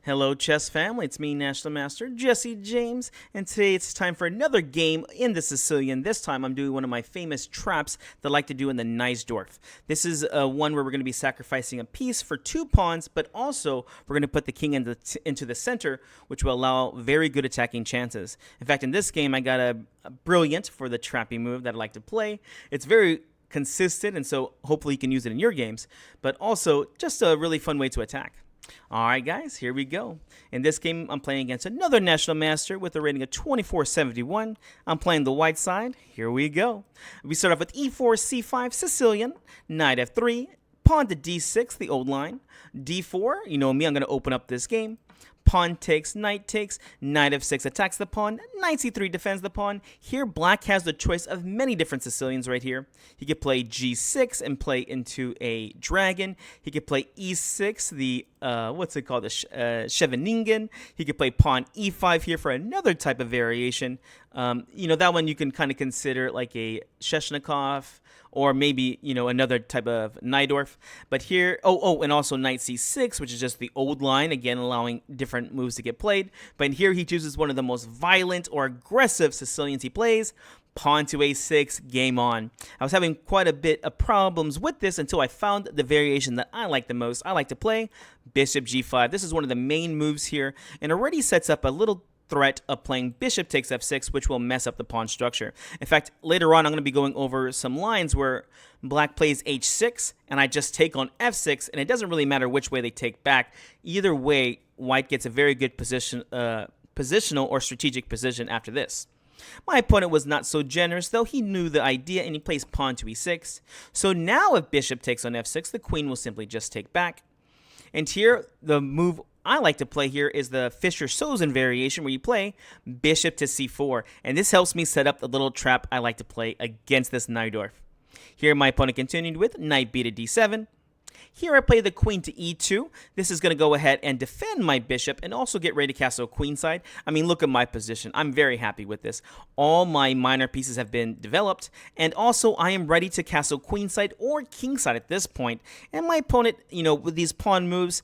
Hello, chess family. It's me, National Master Jesse James, and today it's time for another game in the Sicilian. This time I'm doing one of my famous traps that I like to do in the Najdorf. This is one where we're going to be sacrificing a piece for 2 pawns, but also we're going to put the king into the center, which will allow very good attacking chances. In fact, in this game, I got a brilliant for the trappy move that I like to play. It's very consistent, and so hopefully you can use it in your games, but also just a really fun way to attack. Alright guys, here we go. In this game, I'm playing against another National Master with a rating of 2471. I'm playing the white side. Here we go. We start off with e4, c5, Sicilian, knight f3, pawn to d6, the old line, d4, you know me, I'm going to open up this game. Pawn takes, knight f6 attacks the pawn, knight c3 defends the pawn. Here, black has the choice of many different Sicilians right here. He could play g6 and play into a dragon. He could play e6, the, what's it called, the Scheveningen. He could play pawn e5 here for another type of variation. You know, that one you can kind of consider like a Sheshnikov, or maybe, you know, another type of Najdorf. But here, and also knight c6, which is just the old line, again, allowing different moves to get played. But here he chooses one of the most violent or aggressive Sicilians he plays. Pawn to a6, game on. I was having quite a bit of problems with this until I found the variation that I like the most. I like to play bishop g5. This is one of the main moves here, and already sets up a little threat of playing bishop takes f6, which will mess up the pawn structure. In fact, later on, I'm going to be going over some lines where black plays h6, and I just take on f6, and it doesn't really matter which way they take back. Either way, white gets a very good positional or strategic position after this. My opponent was not so generous, though. He knew the idea, and he plays pawn to e6. So now if bishop takes on f6, the queen will simply just take back. And here, the move I like to play here is the Fischer-Sozin variation, where you play bishop to c4, and this helps me set up the little trap I like to play against this Najdorf. Here my opponent continued with knight b to d7. Here I play the queen to e2. This is going to go ahead and defend my bishop and also get ready to castle queenside. I mean, look at my position. I'm very happy with this. All my minor pieces have been developed, and also I am ready to castle queenside or kingside at this point. And my opponent, you know, with these pawn moves,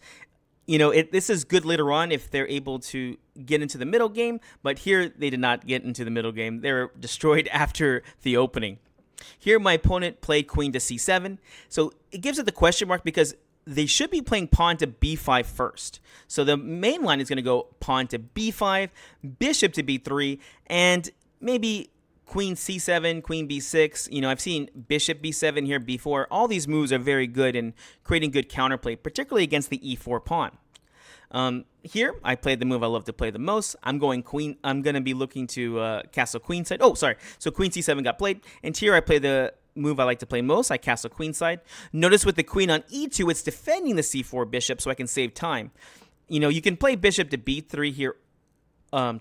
you know, this is good later on if they're able to get into the middle game, but here they did not get into the middle game. They were destroyed after the opening. Here my opponent played queen to c7, so it gives it the question mark because they should be playing pawn to b5 first. So the main line is going to go pawn to b5, bishop to b3, and maybe queen c7, queen b6. You know, I've seen bishop b7 here, b4. All these moves are very good in creating good counterplay, particularly against the e4 pawn. Here, I played the move I love to play the most. I'm going queen. I'm going to be looking to castle queenside. Oh, sorry. So queen c7 got played. And here I play the move I like to play most. I castle queenside. Notice with the queen on e2, it's defending the c4 bishop so I can save time. You know, you can play bishop to b3 here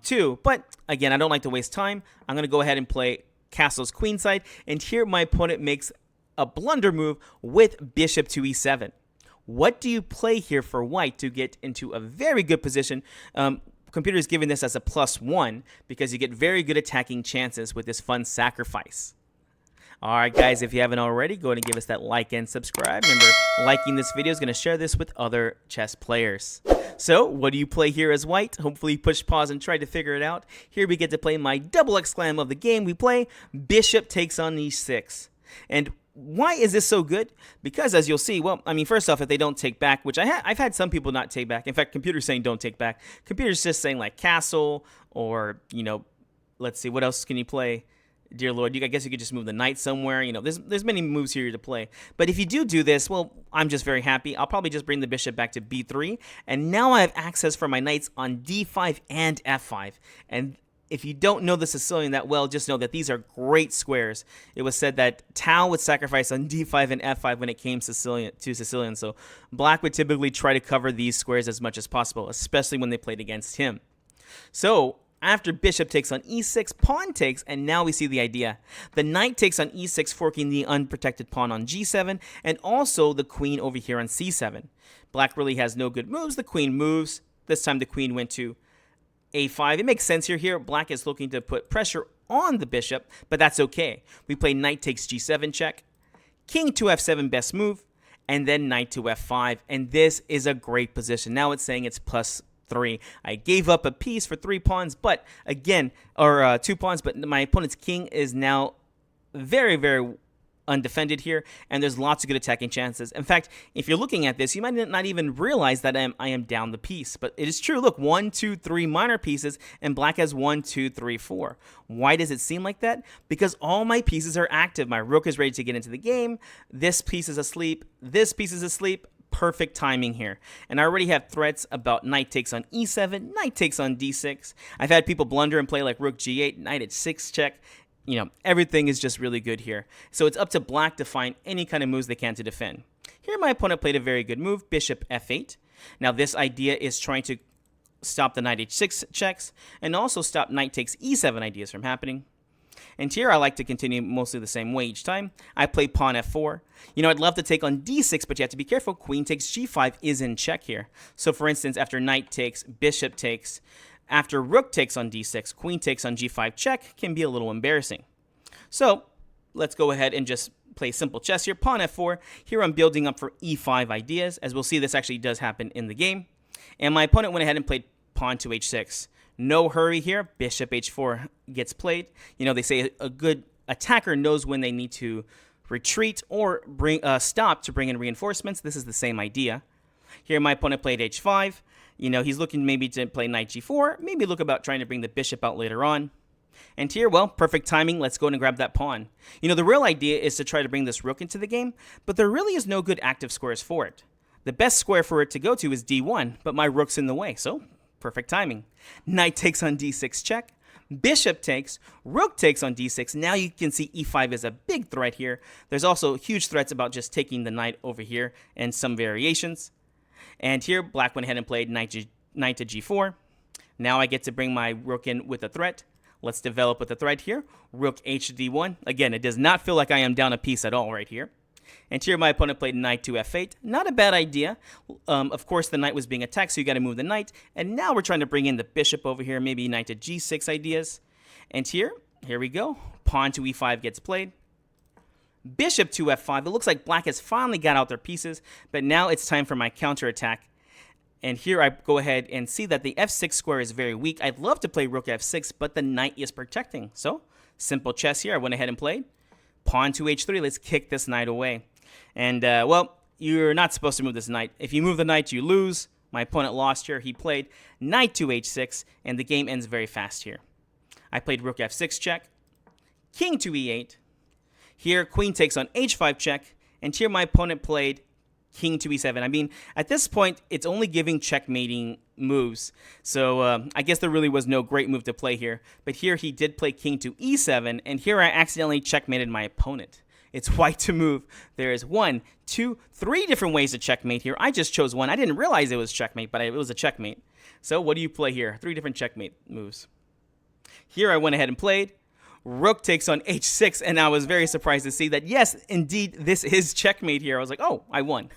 too, but again, I don't like to waste time. I'm going to go ahead and play castles queenside. And here my opponent makes a blunder move with bishop to e7. What do you play here for white to get into a very good position? Computer is giving this as a +1 because you get very good attacking chances with this fun sacrifice. Alright guys, if you haven't already, go ahead and give us that like and subscribe. Remember, liking this video is going to share this with other chess players. So, what do you play here as white? Hopefully you push pause and try to figure it out. Here we get to play my double exclam of the game. We play bishop takes on e6. And why is this so good? Because as you'll see, well, I mean, first off, if they don't take back, which I've had some people not take back. In fact, computers saying don't take back. Computers just saying like castle or, you know, let's see, what else can you play? Dear Lord, I guess you could just move the knight somewhere. You know, there's many moves here to play. But if you do this, well, I'm just very happy. I'll probably just bring the bishop back to b3. And now I have access for my knights on d5 and f5. And if you don't know the Sicilian that well, just know that these are great squares. It was said that Tao would sacrifice on d5 and f5 when it came to Sicilian. So black would typically try to cover these squares as much as possible, especially when they played against him. So after bishop takes on e6, pawn takes, and now we see the idea. The knight takes on e6, forking the unprotected pawn on g7, and also the queen over here on c7. Black really has no good moves. The queen moves. This time the queen went to a5. It makes sense here. Here, black is looking to put pressure on the bishop, but that's okay. We play knight takes g7 check, king to f7 best move, and then knight to f5. And this is a great position. Now it's saying it's plus 3. I gave up a piece for 3 pawns, but again, or 2 pawns, but my opponent's king is now very, very undefended here, and there's lots of good attacking chances. In fact, if you're looking at this, you might not even realize that I am down the piece, but it is true. Look, 1, 2, 3 minor pieces, and black has 1, 2, 3, 4. Why does it seem like that? Because all my pieces are active. My rook is ready to get into the game. This piece is asleep. This piece is asleep. Perfect timing here. And I already have threats about knight takes on e7, knight takes on d6. I've had people blunder and play like rook g8, knight at 6 check. You know, everything is just really good here. So it's up to black to find any kind of moves they can to defend. Here my opponent played a very good move, bishop f8. Now this idea is trying to stop the knight h6 checks and also stop knight takes e7 ideas from happening. And here I like to continue mostly the same way each time. I play pawn f4. You know, I'd love to take on d6, but you have to be careful. Queen takes g5 is in check here. So for instance, after knight takes, bishop takes, after rook takes on d6, queen takes on g5 check can be a little embarrassing. So let's go ahead and just play simple chess here. Pawn f4. Here I'm building up for e5 ideas. As we'll see, this actually does happen in the game. And my opponent went ahead and played pawn to h6. No hurry here. Bishop h4 gets played. You know, they say a good attacker knows when they need to retreat or stop to bring in reinforcements. This is the same idea. Here my opponent played h5. You know, he's looking maybe to play knight g4, maybe look about trying to bring the bishop out later on. And here, well, perfect timing. Let's go and grab that pawn. You know, the real idea is to try to bring this rook into the game, but there really is no good active squares for it. The best square for it to go to is d1, but my rook's in the way, so perfect timing. Knight takes on d6 check. Bishop takes, rook takes on d6. Now you can see e5 is a big threat here. There's also huge threats about just taking the knight over here and some variations. And here, black went ahead and played knight to g4. Now I get to bring my rook in with a threat. Let's develop with a threat here. Rook h to d1. Again, it does not feel like I am down a piece at all right here. And here my opponent played knight to f8. Not a bad idea. Of course, the knight was being attacked, so you got to move the knight. And now we're trying to bring in the bishop over here, maybe knight to g6 ideas. And here we go. Pawn to e5 gets played. Bishop to f5. It looks like black has finally got out their pieces, but now it's time for my counterattack. And here I go ahead and see that the f6 square is very weak. I'd love to play rook f6, but the knight is protecting. So, simple chess here. I went ahead and played. Pawn to h3. Let's kick this knight away. And, well, you're not supposed to move this knight. If you move the knight, you lose. My opponent lost here. He played knight to h6, and the game ends very fast here. I played rook f6 check. King to e8. Here, queen takes on h5 check, and here my opponent played king to e7. I mean, at this point, it's only giving checkmating moves, so I guess there really was no great move to play here. But here he did play king to e7, and here I accidentally checkmated my opponent. It's white to move. There is 1, 2, 3 different ways to checkmate here. I just chose one. I didn't realize it was checkmate, but it was a checkmate. So what do you play here? 3 different checkmate moves. Here I went ahead and played. Rook takes on h6, and I was very surprised to see that, yes, indeed, this is checkmate here. I was like, oh, I won.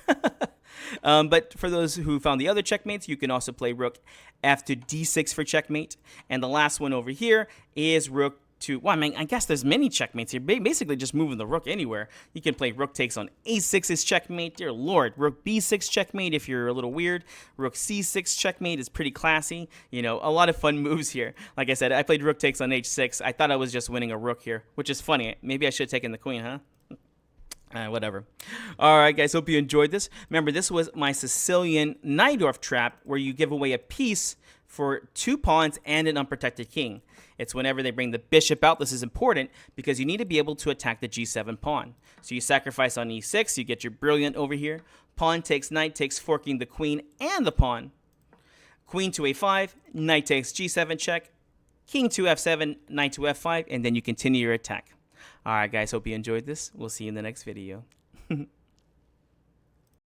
But for those who found the other checkmates, you can also play rook f to d6 for checkmate. And the last one over here is rook to, well, I mean, I guess there's many checkmates here. Basically just moving the rook anywhere. You can play rook takes on a6 is checkmate. Dear Lord. Rook b6 checkmate if you're a little weird. Rook c6 checkmate is pretty classy. You know, a lot of fun moves here. Like I said, I played rook takes on h6. I thought I was just winning a rook here, which is funny. Maybe I should have taken the queen, huh? Whatever. All right, guys. Hope you enjoyed this. Remember, this was my Sicilian Najdorf trap where you give away a piece for 2 pawns and an unprotected king. It's whenever they bring the bishop out. This is important because you need to be able to attack the g7 pawn. So you sacrifice on e6. You get your brilliant over here. Pawn takes knight, takes forking the queen and the pawn. Queen to a5. Knight takes g7 check. King to f7. Knight to f5. And then you continue your attack. All right, guys. Hope you enjoyed this. We'll see you in the next video.